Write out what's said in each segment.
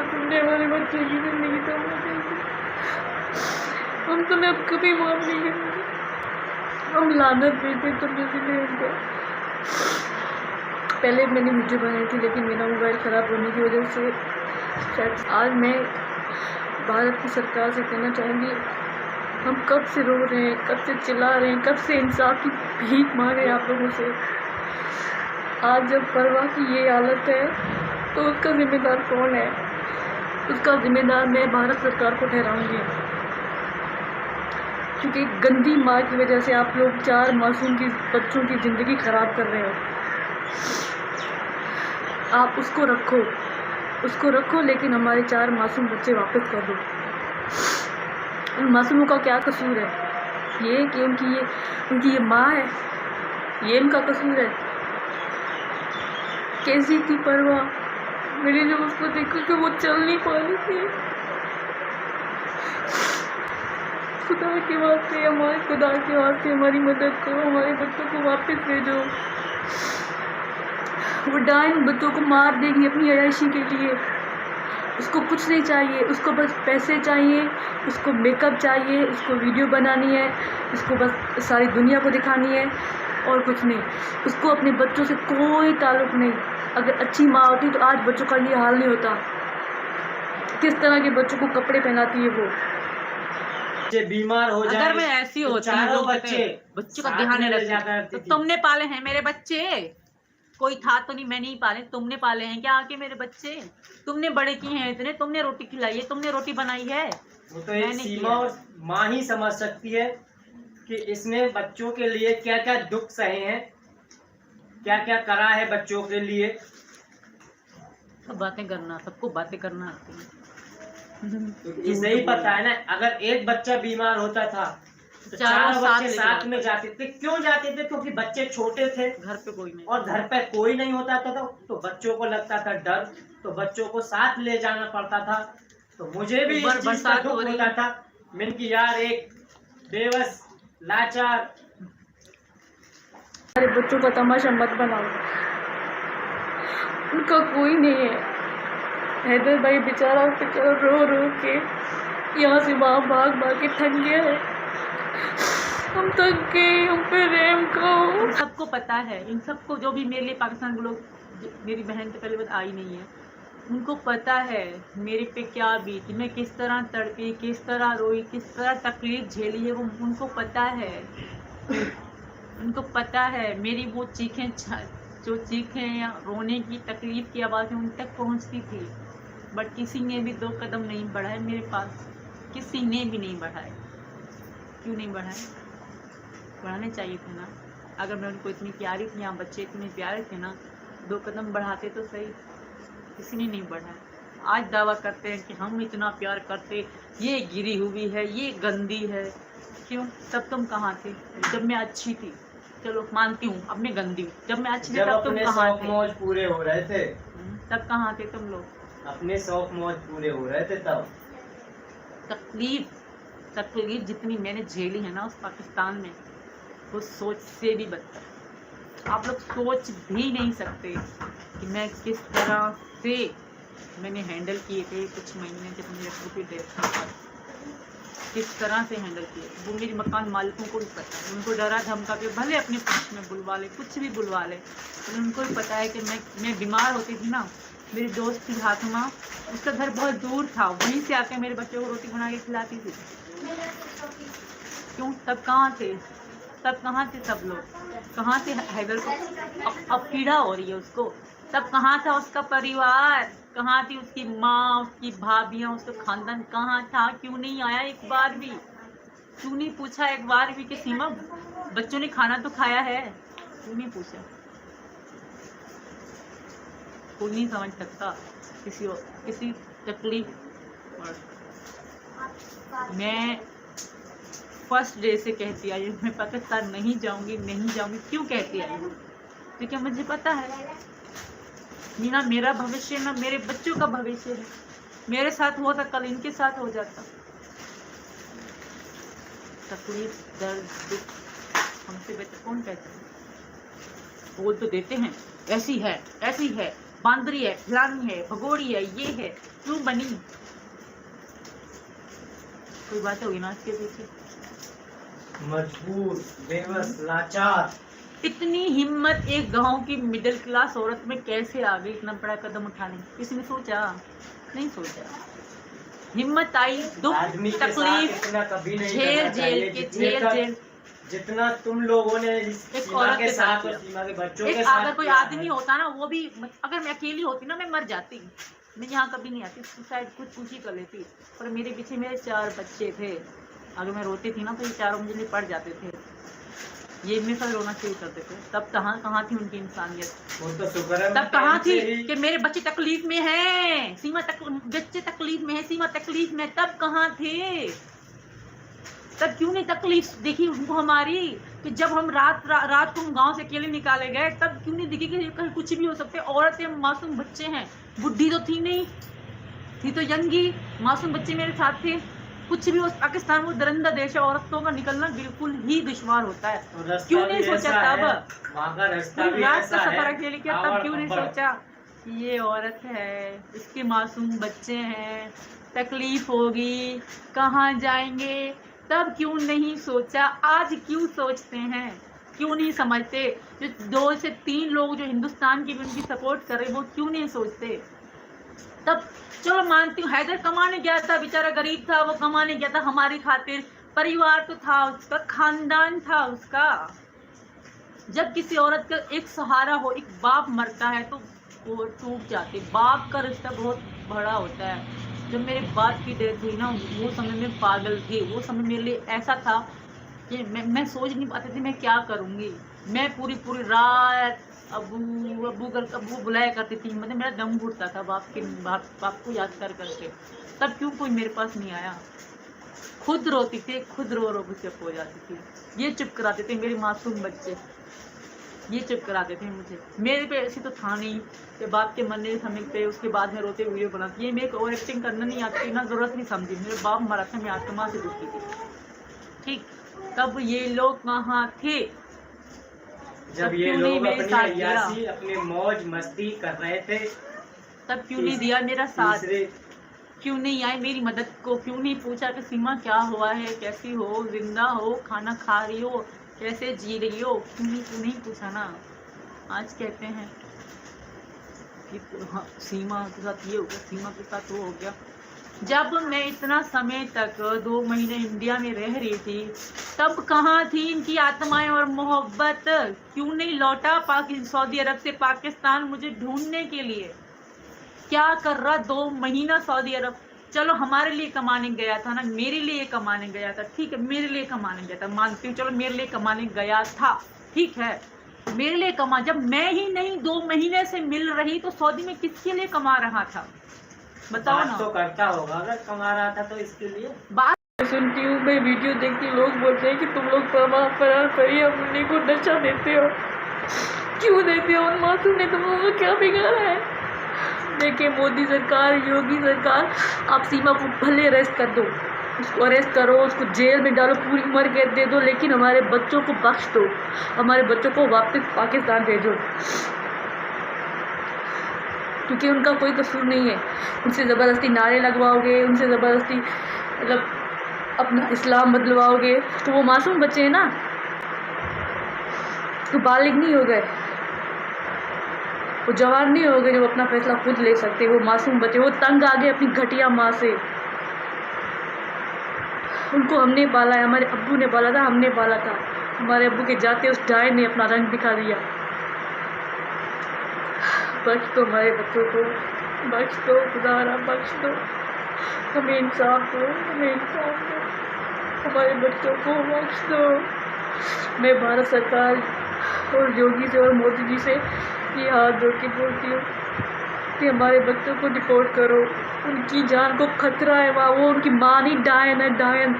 तुमने हमारे बच्चे की जिंदगी तबाह कर दी। हम तुम्हें अब कभी माफ नहीं करेंगे। हम लानत देते तुमने जिन्हें उनको। पहले मैंने वीडियो बनाई थी लेकिन मेरा मोबाइल ख़राब होने की वजह से शायद आज मैं भारत की सरकार से कहना चाहूँगी, हम कब से रो रहे हैं, कब से चिल्ला रहे हैं, कब से इंसाफ की भीख मांग रहे हैं आप लोगों से। आज जब फरवा की ये हालत है तो उसका ज़िम्मेदार कौन है? उसका ज़िम्मेदार मैं भारत सरकार को ठहराऊँगी, क्योंकि गंदी माँ की वजह से आप लोग 4 मासूम की बच्चों की ज़िंदगी ख़राब कर रहे हो। आप उसको रखो लेकिन हमारे 4 मासूम बच्चे वापस कर दो। उन मासूमों का क्या कसूर है? ये कि उनकी ये माँ है, ये उनका कसूर है। कैसी थी परवा, मैंने जब उसको देखा कि वो चल नहीं पा रही थी। खुदा के वास्ते हमारी मदद करो, हमारे बच्चों को वापस भेजो। वो डाइन बच्चों को मार देगी अपनी अय्याशी के लिए। उसको कुछ नहीं चाहिए, उसको बस पैसे चाहिए, उसको मेकअप चाहिए, उसको वीडियो बनानी है, उसको बस सारी दुनिया को दिखानी है और कुछ नहीं। उसको अपने बच्चों से कोई ताल्लुक़ नहीं। अगर अच्छी माँ होती तो आज बच्चों का ये हाल नहीं होता। किस तरह के बच्चों को कपड़े पहनाती है वो। बीमार हो जाए, अगर मैं ऐसी होती चारों बच्चों का ध्यान नहीं रखती तो तुमने पाले हैं मेरे बच्चे। कोई था तो नहीं, मैं नहीं पाले, तुमने पाले हैं क्या आके मेरे बच्चे? तुमने बड़े किए हैं इतने, तुमने रोटी खिलाई है, तुमने रोटी बनाई है। वो तो एक सीमा और माँ ही समझ सकती है कि इसने बच्चों के लिए क्या क्या दुख सहे हैं, क्या क्या करा है बच्चों के लिए। सब बातें करना, सबको बातें करना आती है। इसे ही पता है ना, अगर एक बच्चा बीमार होता था तो चारों बच्चे साथ में जाते थे। क्यों जाते थे? क्योंकि बच्चे छोटे थे, घर पे कोई नहीं, और घर पे कोई नहीं होता था तो बच्चों को लगता था डर, तो बच्चों को साथ ले जाना पड़ता था। तो मुझे भी इस चीज का दुख होता था। मैंने कि यार एक बेबस लाचार हमारे बच्चों का तमाशा मत बनाओ। उनका कोई नहीं है। हैदर भाई बेचारा रो के यहाँ से वहाँ भाग के थक गया है। हम थक गए, हम पे रहम करो। सबको पता है, इन सबको जो भी मेरे लिए पाकिस्तान के लोग, मेरी बहन तो पहले बात आई नहीं है, उनको पता है मेरे पे क्या बीती, मैं किस तरह तड़पी, किस तरह रोई, किस तरह तकलीफ झेली है। वो उनको पता है, उनको पता है। मेरी वो जो चीखें या रोने की तकलीफ की आवाज़ें उन तक पहुंचती थी, बट किसी ने भी 2 कदम नहीं बढ़ाए मेरे पास। किसी ने भी नहीं बढ़ाए। क्यों नहीं बढ़ाए? बढ़ाने चाहिए थे ना। अगर मैं उनको इतनी प्यारी थी, यहाँ बच्चे इतने प्यारे थे ना, 2 कदम बढ़ाते तो सही। किसी ने नहीं बढ़ाया। आज दावा करते हैं कि हम इतना प्यार करते, ये गिरी हुई है, ये गंदी है। क्यों? तब तुम कहाँ थे जब मैं अच्छी थी? चलो मानती हूँ अब मैं गंदी हूँ। जब मैं अच्छी थी तब तुम कहाँ थे? मौज पूरे हो रहे थे तब कहाँ थे तुम लोग? अपने शौक मौज पूरे हो रहे थे तब। तकलीफ जितनी मैंने झेली है ना उस पाकिस्तान में, वो सोच से भी बदतर। आप लोग सोच भी नहीं सकते कि मैं किस तरह से मैंने हैंडल किए थे कुछ महीने जब मेरे पूरी डेथ था। किस तरह से हैंडल किए वो मेरी मकान मालिकों को भी पता है। उनको डरा धमका के भले अपने पक्ष में बुलवा ले, कुछ भी बुलवा ले, लेकिन उनको भी पता है कि मैं बीमार होती थी ना, मेरी दोस्त थी हातिमा, उसका घर बहुत दूर था, वहीं से आके मेरे बच्चों को रोटी बना के खिलाती थी। क्यों? तब कहाँ थे सब लोग? कहाँ थे हैदर को? अब पीड़ा हो रही है उसको। तब कहाँ था उसका परिवार? कहाँ थी उसकी माँ, उसकी भाभियाँ, उसका खानदान कहाँ था? क्यों नहीं आया एक बार भी? क्यों नहीं पूछा एक बार भी कि सीमा बच्चों ने खाना तो खाया है? क्यों नहीं पूछा? कोई नहीं समझ सकता किसी तकलीफ। और मैं फर्स्ट डे से कहती आई हूँ मैं पाकिस्तान नहीं जाऊँगी। क्यों कहती आई हूँ? क्योंकि मुझे पता है ना मेरा भविष्य ना मेरे बच्चों का भविष्य है। मेरे साथ हुआ था कल इनके साथ हो जाता। तकलीफ, दर्द, दुख हमसे बेहतर कौन कहता है? बोल तो देते हैं ऐसी है बांदरी है, फलानी है, भगोड़ी है, ये है, क्यों बनी? कोई बात होगी ना इसके पीछे? मजबूर, बेबस, लाचार। इतनी हिम्मत एक गांव की मिडिल क्लास औरत में कैसे आ गई इतना बड़ा कदम उठाने? किसी ने सोचा? नहीं सोचा। हिम्मत आई, दुख, आदमी के साथ तकलीफ, इतना कभी नहीं झेल करना चाहिए, झेल के जितने झेल तक- झेल जितना तुम लोगों ने इस एक सीमा औरत के के साथ साथ और किया। सीमा के बच्चों एक के साथ अगर कोई किया है। आदमी होता ना, वो भी, अगर मैं अकेली होती ना, मैं मर जाती। मैं यहाँ कभी नहीं आती, सुसाइड खुद कुछ ही कर लेती। पर मेरे पीछे मेरे 4 बच्चे थे। अगर मैं रोती थी ना तो ये चारों मुझे लिए पड़ जाते थे, ये मेरे साथ रोना शुरू करते थे। तब कहाँ थी उनकी इंसानियत? वो तो शुक्र है तब कहाँ थी ही- कि मेरे बच्चे तकलीफ में हैं, बच्चे तकलीफ में है, सीमा तकलीफ में, तब कहाँ थे? तब क्यों नहीं तकलीफ देखी उनको हमारी? कि जब हम रात को हम गांव से अकेले निकाले गए, तब क्यों नहीं दिखी कि कहीं कुछ भी हो सकते? औरतें, मासूम बच्चे हैं, बुढ़ी तो थी नहीं, थी तो यंगी, मासूम बच्चे मेरे साथ थे। कुछ भी हो, पाकिस्तान वो दरिंदा देश है, औरतों का निकलना बिल्कुल ही दुश्वार होता है। तो रास्ता क्यों नहीं भी सोचा ऐसा तब? है, वहाँ का रास्ता भी रात ऐसा का है। सफर अकेले किया, तब और क्यों नहीं खबर। सोचा कि ये औरत है, इसके मासूम बच्चे हैं, तकलीफ होगी, कहाँ जाएंगे? तब क्यों नहीं सोचा? आज क्यों सोचते हैं? क्यों नहीं समझते? जो 2 से 3 लोग जो हिंदुस्तान की भी उनकी सपोर्ट कर रहे, वो क्यों नहीं सोचते? तब चलो मानती हूँ, हैदर कमाने गया था, बेचारा गरीब था, वो कमाने गया था हमारी खातिर, परिवार तो था उसका, खानदान था उसका। जब किसी औरत का एक सहारा हो, एक बाप मरता है तो वो टूट जाते। बाप का रिश्ता बहुत बड़ा होता है। जब मेरे बाप की डेथ हुई ना, वो समय में पागल थी। वो समय मेरे लिए ऐसा था कि मैं सोच नहीं पाती थी मैं क्या करूँगी। मैं पूरी रात अबू बुलाया करती थी, मतलब मेरा दम घुटता था बाप को याद कर करके। तब क्यों कोई मेरे पास नहीं आया? खुद रोती थी, खुद रो के चुप हो जाती थी। ये चुप कराते थे मेरे मासूम बच्चे, ये चुप कराते थे मुझे। मेरे पे ऐसी तो था नहीं कि बाप के मरने के समय पे उसके बाद में रोते वीडियो बनाती। ये मेरे को ओवर एक्टिंग करना नहीं आती, ना जरूरत नहीं समझी। मेरे बाप मरा था, मैं आत्मा से दुखी थी। ठीक, तब ये लोग कहाँ थे? जब ये लोग अपनी अय्याशी, अपनी मौज मस्ती कर रहे थे, तब क्यों नहीं दिया मेरा साथ? क्यों नहीं आए मेरी मदद को? क्यों नहीं पूछा कि सीमा क्या हुआ है, कैसी हो, जिंदा हो, खाना खा रही हो, कैसे जी रही हो? क्यों नहीं पूछा ना? आज कहते हैं कि हाँ, सीमा के साथ ये हो गया, सीमा के साथ वो हो गया। जब मैं इतना समय तक 2 महीने इंडिया में रह रही थी, तब कहाँ थी इनकी आत्माएं और मोहब्बत? क्यों नहीं लौटा सऊदी अरब से पाकिस्तान मुझे ढूंढने के लिए? क्या कर रहा 2 महीना सऊदी अरब? चलो हमारे लिए कमाने गया था ना, मेरे लिए कमाने गया था, ठीक है, मेरे लिए कमाने गया था, मानती हूँ, चलो मेरे लिए कमाने गया था, ठीक है, मेरे लिए कमा। जब मैं ही नहीं 2 महीने से मिल रही तो सऊदी में किसके लिए कमा रहा था? बताओ ना। तो करता होगा अगर कमा रहा था तो इसके लिए। बात सुनती हूँ, मैं वीडियो देखती, लोग बोलते हैं कि तुम लोग फरार करिए, अपने को नशा देते हो। क्यों देते हो? उन मासूम ने तुम लोगों को क्या बिगाड़ा है? देखिए मोदी सरकार, योगी सरकार, आप सीमा को भले अरेस्ट कर दो, उसको अरेस्ट करो, उसको जेल में डालो, पूरी उम्र कैद दे दो, लेकिन हमारे बच्चों को बख्श दो, हमारे बच्चों को वापस पाकिस्तान भेजो, क्योंकि उनका कोई कसूर नहीं है। उनसे ज़बरदस्ती नारे लगवाओगे, उनसे ज़बरदस्ती मतलब अपना इस्लाम बदलवाओगे, तो वो मासूम बच्चे हैं ना, तो बालिग नहीं हो गए, वो जवान नहीं हो गए जो अपना फैसला खुद ले सकते। वो मासूम बच्चे, वो तंग आ गए अपनी घटिया माँ से। उनको हमने पाला है, हमारे अब्बू ने पाला था, हमने पाला था। हमारे अब्बू के जाते उस डाय ने अपना रंग दिखा दिया। बख्श दो हमारे बच्चों को, बख्श दो खुदारा, बख्श दो, हमें इंसाफ दो, हमें इंसाफ दो, हमारे बच्चों को बख्श दो। मैं भारत सरकार और योगी से और मोदी जी से ये हाथ जोड़ के बोलती हूँ कि हमारे बच्चों को डिपोर्ट करो, उनकी जान को खतरा है वहाँ। वो उनकी माँ नहीं, डायन है, डायन।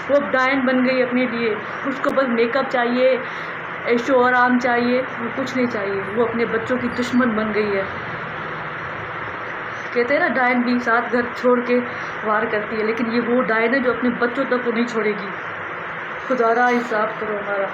वो अब डायन बन गई अपने लिए, उसको बस मेकअप चाहिए, ऐशो आराम चाहिए, वो कुछ नहीं चाहिए। वो अपने बच्चों की दुश्मन बन गई है। कहते हैं ना डायन भी 7 घर छोड़ के वार करती है, लेकिन ये वो डायन है जो अपने बच्चों तक को नहीं छोड़ेगी। खुदारा इंसाफ करो हमारा।